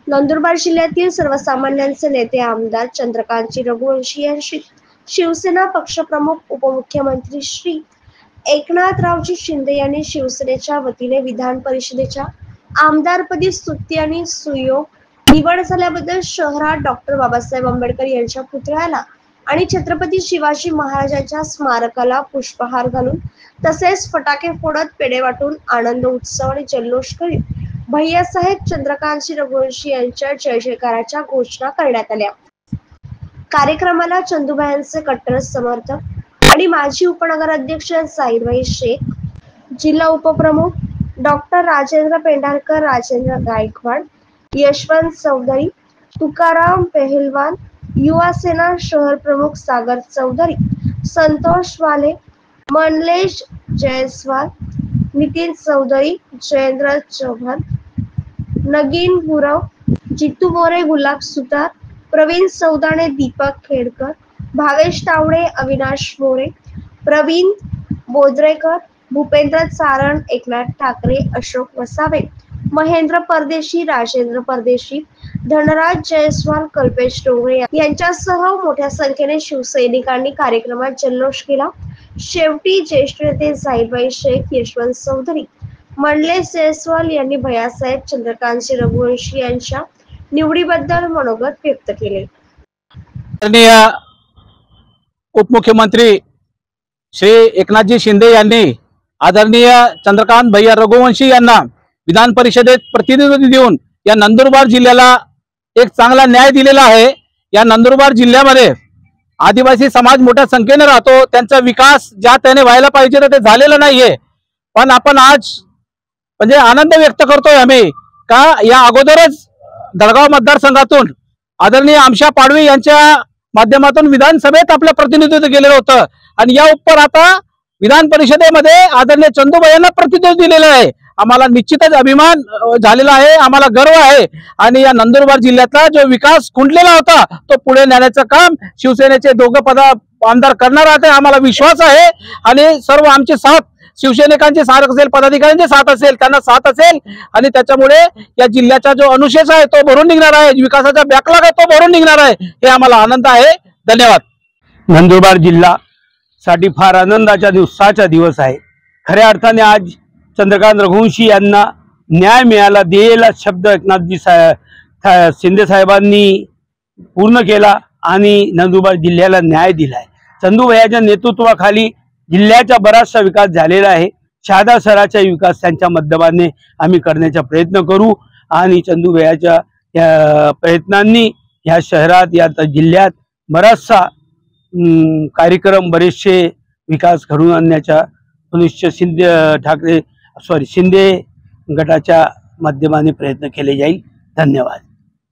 नंदुरबार जिल्ह्यातील सर्वसामान्यांचे नेते आमदार चंद्रकांतजी रघुवंशी यांची शिवसेना पक्षप्रमुख उपमुख्यमंत्री श्री एकनाथरावजी शिंदे यांनी शिवसेनेच्या वतीने विधान परिषदेच्या आमदारपदी स्तुती आणि सुयोग निवड झाल्याबद्दल शहरात डॉक्टर बाबासाहेब आंबेडकर यांच्या पुतळ्याला आणि छत्रपती शिवाजी महाराजांच्या स्मारकाला पुष्पहार घालून तसेच फटाके फोडत पेढे वाटून आनंद उत्सव आणि जल्लोष करीत भैयासाहेब चंद्रकांतजी रघुवंशी यांच्या जय जयकाराच्या घोषणा करण्यात आल्या। कार्यक्रमाला चंदूबाईंचे कट्टर समर्थक आणि माजी उपनगराध्यक्ष जाहीरभाई शेख, जिल्हा उपप्रमुख डॉक्टर राजेंद्र पेंढारकर, राजेंद्र गायकवाड, यशवंत चौधरी, तुकाराम पहलवान, युवा सेना शहर प्रमुख सागर चौधरी, संतोष वाले, मनलेश जयस्वाल, नितीन चौधरी, जयेंद्र चौहान, नगीन गुरव, जितू मोरे, गुलाब सुतार, प्रवीण सौदाणे, दीपक खेडकर, भावेश तावडे, अविनाश मोरे, प्रवीण बोद्रेकर, भूपेंद्र चारण, एकनाथ ठाकरे, अशोक वसावे, महेंद्र परदेशी, राजेंद्र परदेशी, धनराज जयस्वाल, कल्पेश डोंगरे यांच्यासह मोठ्या संख्येने शिवसैनिकांनी कार्यक्रमात जल्लोष केला। शेवटी ज्येष्ठ नेते जाहीरभाई शेख, यशवंत चौधरी, मनलेश जयस्वाल यांनी भैयासाहेब चंद्रकांतजी रघुवंशी यांच्या निवडीबद्दल मनोगत व्यक्त केले। उपमुख्यमंत्री श्री एकनाथजी शिंदे यांनी आदरणीय चंद्रकांत भैया रघुवंशी यांना विधान परिषदेत प्रतिनिधित्व देऊन या नंदुरबार जिल्ह्याला एक चांगला न्याय दिलेला आहे। या नंदुरबार जिल्ह्यामध्ये आदिवासी समाज मोठ्या संख्येने राहतो, त्यांचा विकास ज्या त्याने व्हायला पाहिजे ते झालेला नाहीये। पण आपण आज म्हणजे आनंद व्यक्त करतोय आम्ही का या अगोदरच दळगाव मतदारसंघातून आदरणीय आमशा पाडवी यांच्या माध्यमातून विधानसभेत आपलं प्रतिनिधित्व केलेलं होतं आणि या उपर आता विधान परिषदेमध्ये आदरणीय चंदूबाईंना प्रतिनिधित्व दिलेलं आहे। आम्हाला निश्चितच अभिमान झालेला आहे, आम्हाला गर्व आहे आणि या नंदुरबार जिल्ह्यातला जो विकास खुंटलेला होता तो पुढे नेण्याचं काम शिवसेनेचे दोघं आमदार करणार आहेत, आम्हाला विश्वास आहे। आणि सर्व आमची साथ शिवसैनिकांची साथ असेल, पदाधिकाऱ्यांची साथ असेल, त्यांना साथ असेल आणि त्याच्यामुळे या जिल्ह्याचा जो अनुशेष आहे तो भरून निघणार आहे, विकासाचा बॅकलॉग आहे तो भरून निघणार आहे, हे आम्हाला आनंद आहे। धन्यवाद। नंदुरबार जिल्हा साठी फार आनंदाचा आणि उत्साहाचा दिवस आहे। खऱ्या अर्थाने आज चंद्रकांत रघुवंशी यांना न्याय मिळाला, दिलेला शब्द एकनाथजी शिंदे साहेबांनी पूर्ण केला आणि नंदुरबार जिल्ह्याला न्याय दिलाय। चंदूभाईच्या नेतृत्वाखाली जिल्ह्याचा बराचसा विकास झालेला आहे। शहादा शहराचा विकास त्यांच्या माध्यमाने आम्ही करण्याचा प्रयत्न करू आणि चंदूभाईच्या या प्रयत्नांनी या शहरात या जिल्ह्यात बराचसा कार्यक्रम, बरेचसे विकास घडवून आणण्याचा शिंदे गटाच्या माध्यमाने प्रयत्न केले जाईल। धन्यवाद।